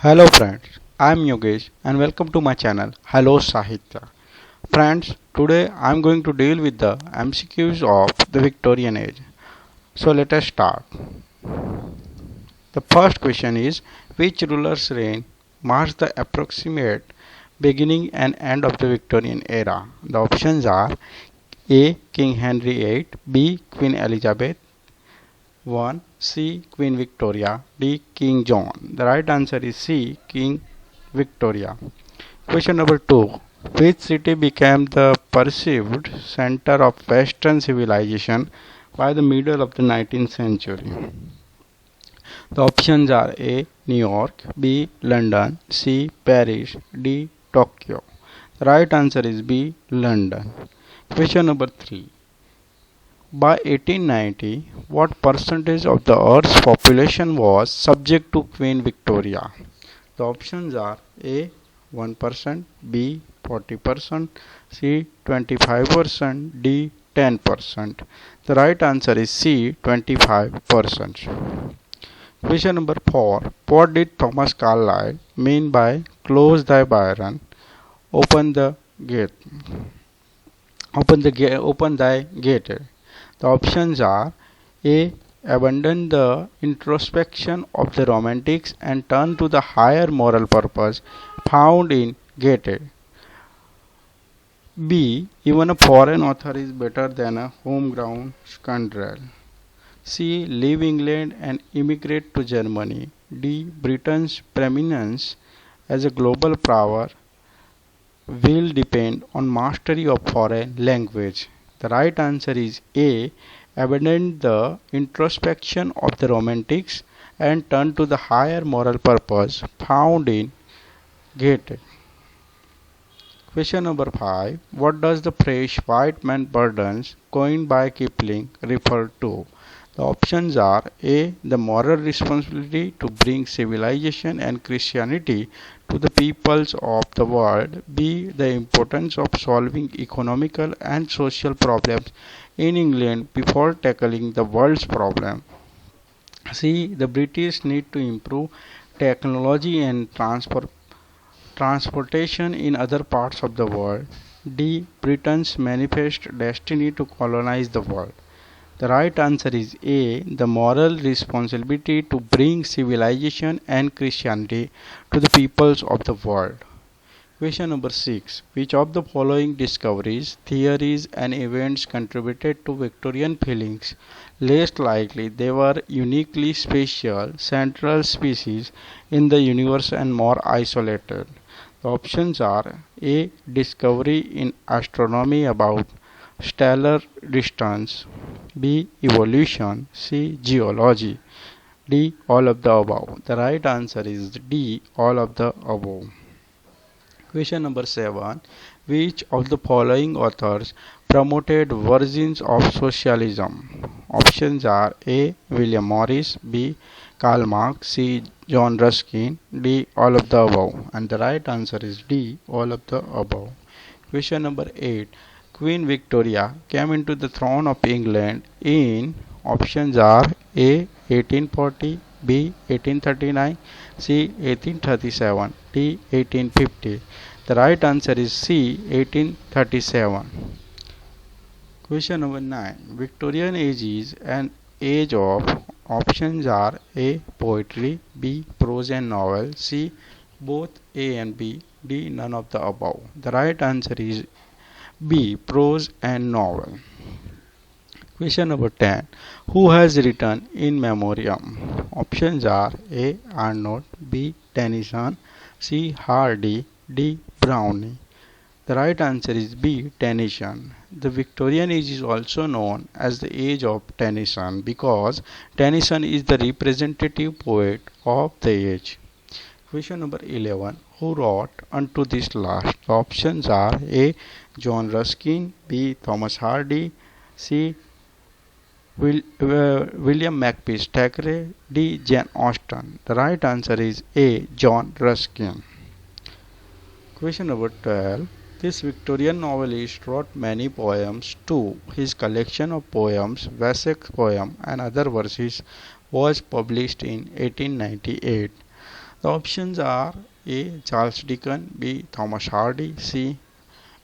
Hello friends, I am Yogesh and welcome to my channel Hello Sahitya. Friends, today I am going to deal with the MCQs of the Victorian age. So let us start. The first question is, which ruler's reign marks the approximate beginning and end of the Victorian era? The options are A. King Henry VIII, B. Queen Elizabeth 1. C. Queen Victoria, D. King John. The right answer is C. King Victoria. Question number 2. Which city became the perceived center of Western civilization by the middle of the 19th century? The options are A. New York, B. London, C. Paris, D. Tokyo. The right answer is B. London. Question number 3. By 1890, what percentage of the Earth's population was subject to Queen Victoria? The options are A. 1%, B. 40%, C. 25%, D. 10%. The right answer is C. 25%. Question number 4. What did Thomas Carlyle mean by close thy Byron, open the gate? Open thy gate. The options are A. Abandon the introspection of the romantics and turn to the higher moral purpose found in Goethe. B. Even a foreign author is better than a homegrown scoundrel. C. Leave England and immigrate to Germany. D. Britain's preeminence as a global power will depend on mastery of foreign language. The right answer is A. Abandon the introspection of the romantics and turn to the higher moral purpose found in Goethe. Question number 5. What does the phrase white man burdens coined by Kipling refer to? The options are A. The moral responsibility to bring civilization and Christianity to the peoples of the world. B. The importance of solving economical and social problems in England before tackling the world's problem. C. The British need to improve technology and transportation in other parts of the world. D. Britain's manifest destiny to colonize the world. The right answer is A. The moral responsibility to bring civilization and Christianity to the peoples of the world. Question number 6. Which of the following discoveries, theories and events contributed to Victorian feelings less likely they were uniquely special central species in the universe and more isolated? The options are A. Discovery in astronomy about stellar distance, B. Evolution, C. Geology, D. All of the above. The right answer is D. All of the above. Question number 7. Which of the following authors promoted versions of socialism? Options are A. William Morris, B. Karl Marx, C. John Ruskin, D. All of the above. And the right answer is D. All of the above. Question number 8. Queen Victoria came into the throne of England in options are A. 1840, B. 1839, C. 1837, D. 1850. The right answer is C. 1837. Question number 9. Victorian age is an age of options are A. Poetry, B. Prose and novel, C. Both A and B, D. None of the above. The right answer is B. Prose and novel. Question number 10. Who has written In Memoriam? Options are A. Arnold, B. Tennyson, C. Hardy, D. Browning. The right answer is B. Tennyson. The Victorian age is also known as the age of Tennyson because Tennyson is the representative poet of the age. Question number 11. Who wrote Unto This Last? The options are A. John Ruskin, B. Thomas Hardy, C. William Makepeace Thackeray, D. Jane Austen. The right answer is A. John Ruskin. Question number 12. This Victorian novelist wrote many poems too. His collection of poems, Wessex Poem and Other Verses, was published in 1898. The options are A. Charles Dickens, B. Thomas Hardy, C.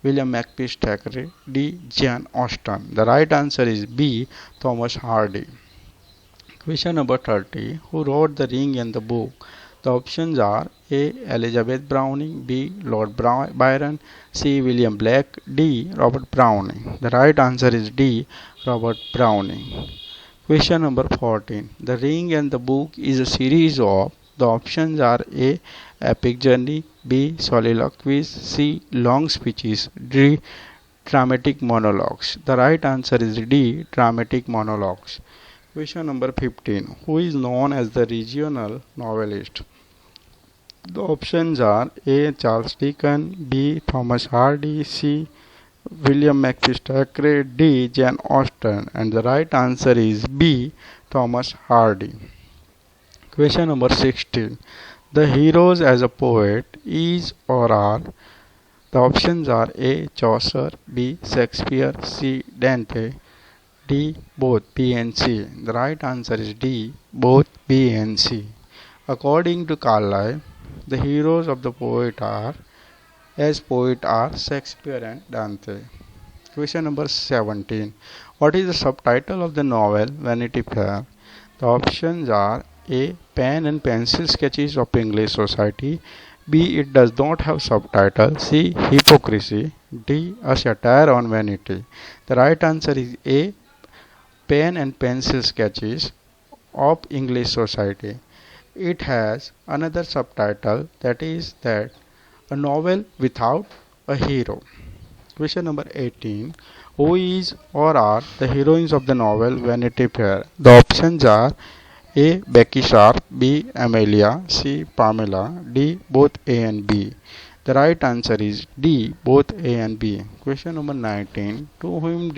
William Makepeace Thackeray, D. Jane Austen. The right answer is B. Thomas Hardy. Question number 30. Who wrote The Ring and the Book? The options are A. Elizabeth Browning, B. Lord Byron, C. William Blake, D. Robert Browning. The right answer is D. Robert Browning. Question number 14. The Ring and the Book is a series of. The options are A. Epic journey, B. Soliloquies, C. Long speeches, D. Dramatic monologues. The right answer is D. Dramatic monologues. Question number 15. Who is known as the regional novelist? The options are A. Charles Dickens, B. Thomas Hardy, C. William Makepeace Thackeray, D. Jane Austen, and the right answer is B. Thomas Hardy. Question number 16. The heroes as a poet is or are. The options are A. Chaucer, B. Shakespeare, C. Dante, D. Both B and C. The right answer is D. Both B and C. According to Carlyle, the heroes of the poet are Shakespeare and Dante. Question number 17. What is the subtitle of the novel Vanity Fair? The options are A. Pen and Pencil Sketches of English Society, B. It does not have subtitle, C. Hypocrisy, D. A satire on vanity. The right answer is A. Pen and Pencil Sketches of English Society. It has another subtitle, that is that a novel without a hero. Question number 18. Who is or are the heroines of the novel Vanity Fair? The options are A. Becky Sharp, B. Amelia, C. Pamela, D. Both A and B. The right answer is D. Both A and B. Question number 19. To whom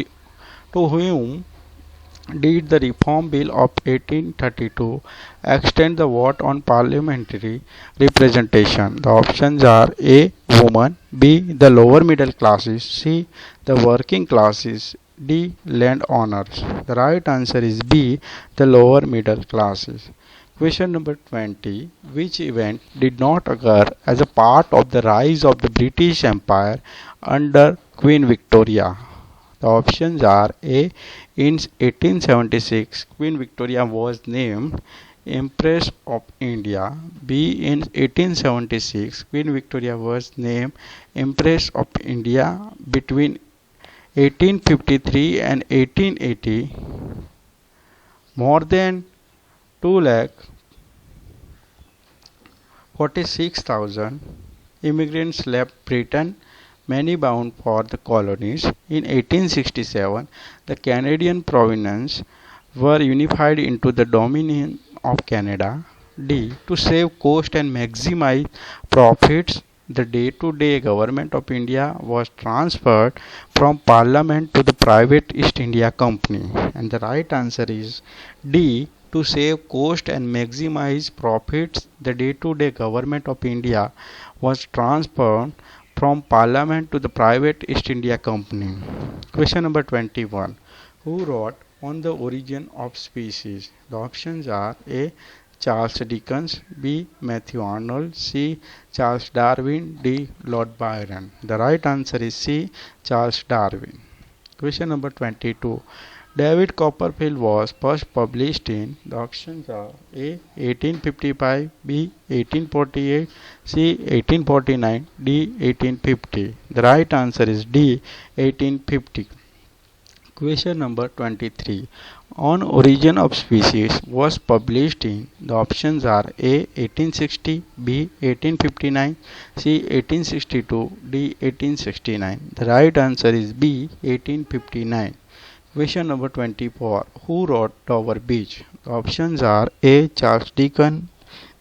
did the Reform Bill of 1832 extend the vote on parliamentary representation? The options are A. Women, B. The lower middle classes, C. The working classes, D. Landowners. The right answer is B. The lower middle classes. Question number 20. Which event did not occur as a part of the rise of the British Empire under Queen Victoria? The options are A. In 1876, Queen Victoria was named Empress of India. B. In 1876, Queen Victoria was named Empress of India. Between 1853 and 1880, more than 2,46,000 immigrants left Britain, many bound for the colonies. In 1867, the Canadian provinces were unified into the Dominion of Canada. D. To save cost and maximize profits, the day-to-day government of India was transferred from Parliament to the private East India Company. And the right answer is D. To save cost and maximize profits, the day-to-day government of India was transferred from Parliament to the private East India Company. Question number 21. Who wrote On the Origin of Species? The options are A. Charles Dickens, B. Matthew Arnold, C. Charles Darwin, D. Lord Byron. The right answer is C. Charles Darwin. Question number 22. David Copperfield was first published in. The options are A. 1855, B. 1848, C. 1849, D. 1850. The right answer is D. 1850. Question number 23. On Origin of Species was published in. The options are A. 1860, B. 1859, C. 1862, D. 1869. The right answer is B. 1859. Question number 24. Who wrote Tower Beach? The options are A. Charles Dickens,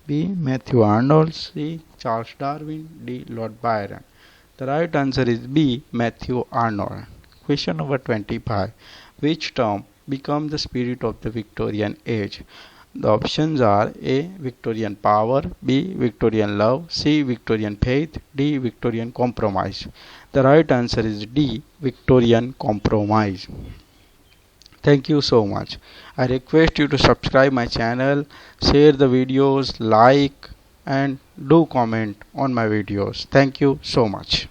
B. Matthew Arnold, C. Charles Darwin, D. Lord Byron. The right answer is B. Matthew Arnold. Question number 25. Which term became the spirit of the Victorian age? The options are A. Victorian power, B. Victorian love, C. Victorian faith, D. Victorian compromise. The right answer is D. Victorian compromise. Thank you so much. I request you to subscribe my channel, share the videos, like and do comment on my videos. Thank you so much.